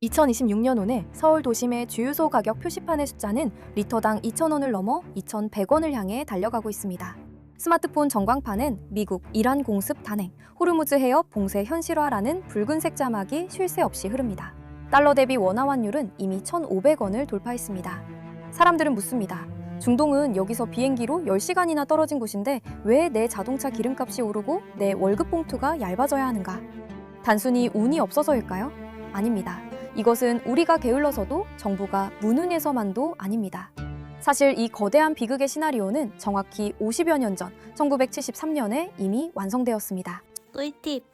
2026년 오늘 서울 도심의 주유소 가격 표시판의 숫자는 리터당 2,000원을 넘어 2,100원을 향해 달려가고 있습니다. 스마트폰 전광판은 미국, 이란 공습 단행, 호르무즈 해협 봉쇄 현실화라는 붉은색 자막이 쉴 새 없이 흐릅니다. 달러 대비 원화 환율은 이미 1,500원을 돌파했습니다. 사람들은 묻습니다. 중동은 여기서 비행기로 10시간이나 떨어진 곳인데 왜 내 자동차 기름값이 오르고 내 월급 봉투가 얇아져야 하는가? 단순히 운이 없어서일까요? 아닙니다. 이것은 우리가 게을러서도 정부가 무능해서만도 아닙니다. 사실 이 거대한 비극의 시나리오는 정확히 50여 년 전 1973년에 이미 완성되었습니다. 꿀팁.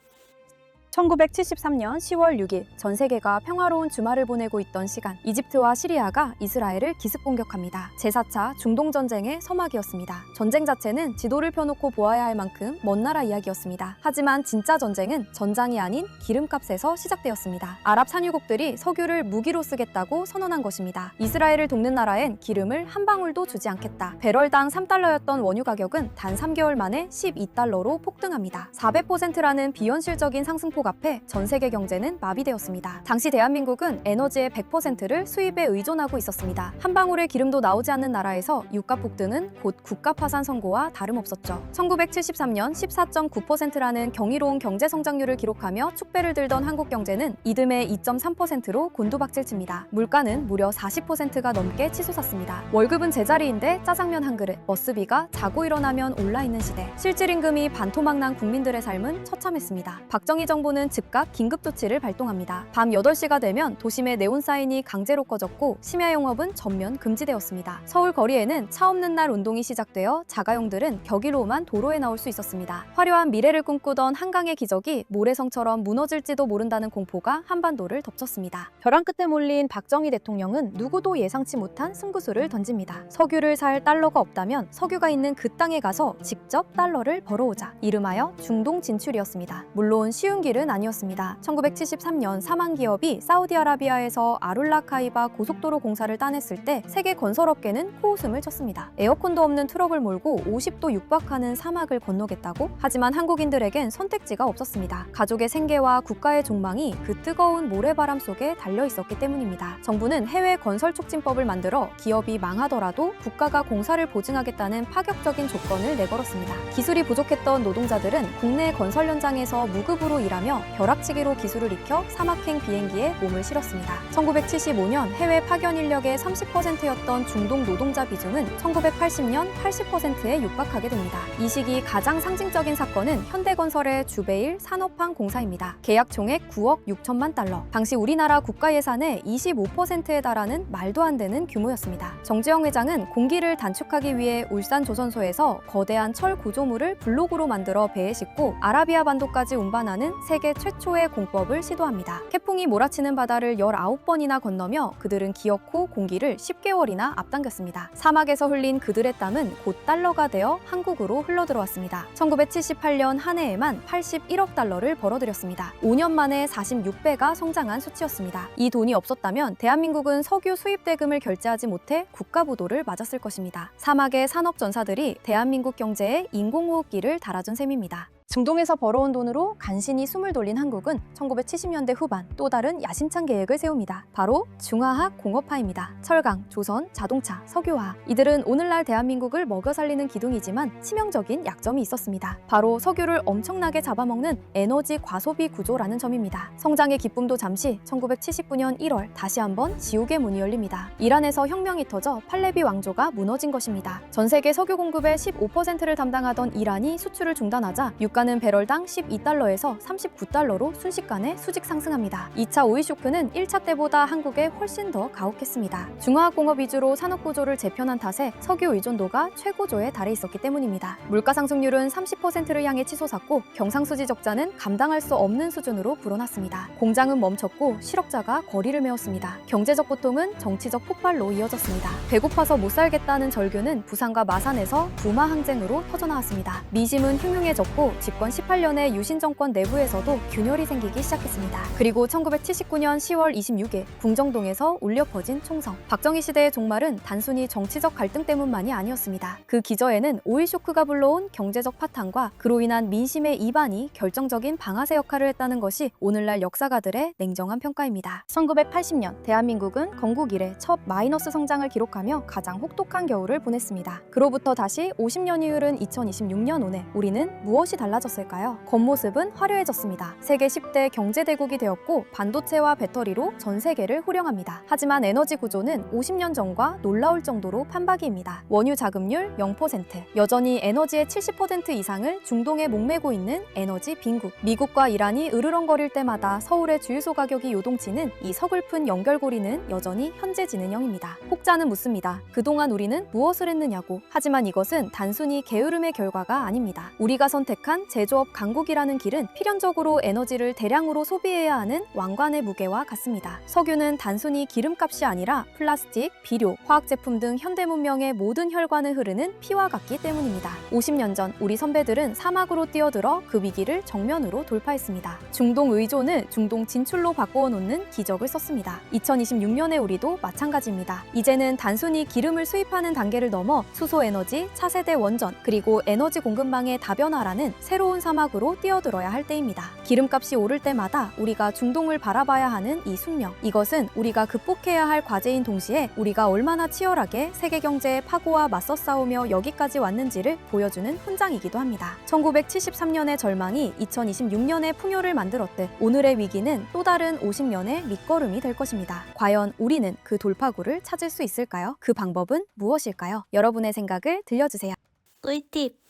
1973년 10월 6일 전 세계가 평화로운 주말을 보내고 있던 시간, 이집트와 시리아가 이스라엘을 기습 공격합니다. 제4차 중동 전쟁의 서막이었습니다. 전쟁 자체는 지도를 펴놓고 보아야 할 만큼 먼 나라 이야기였습니다. 하지만 진짜 전쟁은 전장이 아닌 기름값에서 시작되었습니다. 아랍 산유국들이 석유를 무기로 쓰겠다고 선언한 것입니다. 이스라엘을 돕는 나라엔 기름을 한 방울도 주지 않겠다. 배럴당 3달러였던 원유 가격은 단 3개월 만에 12달러로 폭등합니다. 400%라는 비현실적인 상승폭 앞에 전 세계 경제는 마비되었습니다. 당시 대한민국은 에너지의 100%를 수입에 의존하고 있었습니다. 한 방울의 기름도 나오지 않는 나라에서 유가 폭등은 곧 국가 파산 선고와 다름없었죠. 1973년 14.9%라는 경이로운 경제 성장률을 기록하며 축배를 들던 한국 경제는 이듬해 2.3%로 곤두박질칩니다. 물가는 무려 40%가 넘게 치솟았습니다. 월급은 제자리인데 짜장면 한 그릇, 버스비가 자고 일어나면 올라있는 시대. 실질 임금이 반토막 난 국민들의 삶은 처참했습니다. 박정희 정부는 즉각 긴급조치를 발동합니다. 밤 8시가 되면 도심의 네온사인이 강제로 꺼졌고 심야 영업은 전면 금지되었습니다. 서울 거리에는 차 없는 날 운동이 시작되어 자가용들은 격일로만 도로에 나올 수 있었습니다. 화려한 미래를 꿈꾸던 한강의 기적이 모래성처럼 무너질지도 모른다는 공포가 한반도를 덮쳤습니다. 벼랑 끝에 몰린 박정희 대통령은 누구도 예상치 못한 승부수를 던집니다. 석유를 살 달러가 없다면 석유가 있는 그 땅에 가서 직접 달러를 벌어오자. 이름하여 중동 진출이었습니다. 물론 쉬운 길은 아니었습니다. 1973년 사망 기업이 사우디아라비아에서 아룰라카이바 고속도로 공사를 따냈을 때 세계 건설업계는 코웃음을 쳤습니다. 에어컨도 없는 트럭을 몰고 50도 육박하는 사막을 건너겠다고? 하지만 한국인들에겐 선택지가 없었습니다. 가족의 생계와 국가의 종망이 그 뜨거운 모래바람 속에 달려 있었기 때문입니다. 정부는 해외 건설 촉진법을 만들어 기업이 망하더라도 국가가 공사를 보증하겠다는 파격적인 조건을 내걸었습니다. 기술이 부족했던 노동자들은 국내 건설 현장에서 무급으로 일하며 벼락치기로 기술을 익혀 사막행 비행기에 몸을 실었습니다. 1975년 해외 파견 인력의 30%였던 중동 노동자 비중은 1980년 80%에 육박하게 됩니다. 이 시기 가장 상징적인 사건은 현대건설의 주베일 산업항 공사입니다. 계약 총액 9억 6천만 달러. 당시 우리나라 국가 예산의 25%에 달하는 말도 안 되는 규모였습니다. 정주영 회장은 공기를 단축하기 위해 울산 조선소에서 거대한 철 구조물을 블록으로 만들어 배에 싣고 아라비아 반도까지 운반하는 세계 최초의 공법을 시도합니다. 태풍이 몰아치는 바다를 19번이나 건너며 그들은 기어코 공기를 10개월이나 앞당겼습니다. 사막에서 흘린 그들의 땀은 곧 달러가 되어 한국으로 흘러들어왔습니다. 1978년 한 해에만 81억 달러를 벌어들였습니다. 5년 만에 46배가 성장한 수치였습니다. 이 돈이 없었다면 대한민국은 석유 수입 대금을 결제하지 못해 국가부도를 맞았을 것입니다. 사막의 산업전사들이 대한민국 경제에 인공호흡기를 달아준 셈입니다. 중동에서 벌어온 돈으로 간신히 숨을 돌린 한국은 1970년대 후반 또 다른 야심찬 계획을 세웁니다. 바로 중화학 공업화입니다. 철강, 조선, 자동차, 석유화. 이들은 오늘날 대한민국을 먹여 살리는 기둥이지만 치명적인 약점이 있었습니다. 바로 석유를 엄청나게 잡아먹는 에너지 과소비 구조라는 점입니다. 성장의 기쁨도 잠시 1979년 1월 다시 한번 지옥의 문이 열립니다. 이란에서 혁명이 터져 팔레비 왕조가 무너진 것입니다. 전 세계 석유 공급의 15%를 담당하던 이란이 수출을 중단하자 유가는 배럴당 12달러에서 39달러로 순식간에 수직 상승합니다. 2차 오일 쇼크는 1차 때보다 한국에 훨씬 더 가혹했습니다. 중화학공업 위주로 산업구조를 재편한 탓에 석유 의존도가 최고조에 달해 있었기 때문입니다. 물가 상승률은 30%를 향해 치솟았고 경상수지 적자는 감당할 수 없는 수준으로 불어났습니다. 공장은 멈췄고 실업자가 거리를 메웠습니다. 경제적 고통은 정치적 폭발로 이어졌습니다. 배고파서 못 살겠다는 절규는 부산과 마산에서 부마 항쟁으로 터져나왔습니다. 미심은 흉흉해졌고 집권 18년에 유신 정권 내부에서도 균열이 생기기 시작했습니다. 그리고 1979년 10월 26일 궁정동에서 울려 퍼진 총성. 박정희 시대의 종말은 단순히 정치적 갈등 때문만이 아니었습니다. 그 기저에는 오일 쇼크가 불러온 경제적 파탄과 그로 인한 민심의 이반이 결정적인 방아쇠 역할을 했다는 것이 오늘날 역사가들의 냉정한 평가입니다. 1980년 대한민국은 건국 이래 첫 마이너스 성장을 기록하며 가장 혹독한 겨울을 보냈습니다. 그로부터 다시 50년이 흐른 2026년 오늘 우리는 무엇이 달라졌을까요? 겉모습은 화려해졌습니다. 세계 10대 경제대국이 되었고 반도체와 배터리로 전 세계를 호령합니다. 하지만 에너지 구조는 50년 전과 놀라울 정도로 판박이입니다. 원유 자급률 0%, 여전히 에너지의 70% 이상을 중동에 목매고 있는 에너지 빈국. 미국과 이란이 으르렁거릴 때마다 서울의 주유소 가격이 요동치는 이 서글픈 연결고리는 여전히 현재진행형입니다. 혹자는 묻습니다. 그동안 우리는 무엇을 했느냐고. 하지만 이것은 단순히 게으름의 결과가 아닙니다. 우리가 선택한 제조업 강국이라는 길은 필연적으로 에너지를 대량으로 소비해야 하는 왕관의 무게와 같습니다. 석유는 단순히 기름값이 아니라 플라스틱, 비료, 화학제품 등 현대문명의 모든 혈관을 흐르는 피와 같기 때문입니다. 50년 전 우리 선배들은 사막으로 뛰어들어 그 위기를 정면으로 돌파했습니다. 중동 의존을 중동 진출로 바꾸어 놓는 기적을 썼습니다. 2026년에 우리도 마찬가지입니다. 이제는 단순히 기름을 수입하는 단계를 넘어 수소에너지, 차세대 원전, 그리고 에너지 공급망의 다변화라는 새로운 사막으로 뛰어들어야 할 때입니다. 기름값이 오를 때마다 우리가 중동을 바라봐야 하는 이 숙명. 이것은 우리가 극복해야 할 과제인 동시에 우리가 얼마나 치열하게 세계 경제의 파고와 맞서 싸우며 여기까지 왔는지를 보여주는 훈장이기도 합니다. 1973년의 절망이 2026년의 풍요를 만들었듯 오늘의 위기는 또 다른 50년의 밑거름이 될 것입니다. 과연 우리는 그 돌파구를 찾을 수 있을까요? 그 방법은 무엇일까요? 여러분의 생각을 들려주세요. 꿀팁.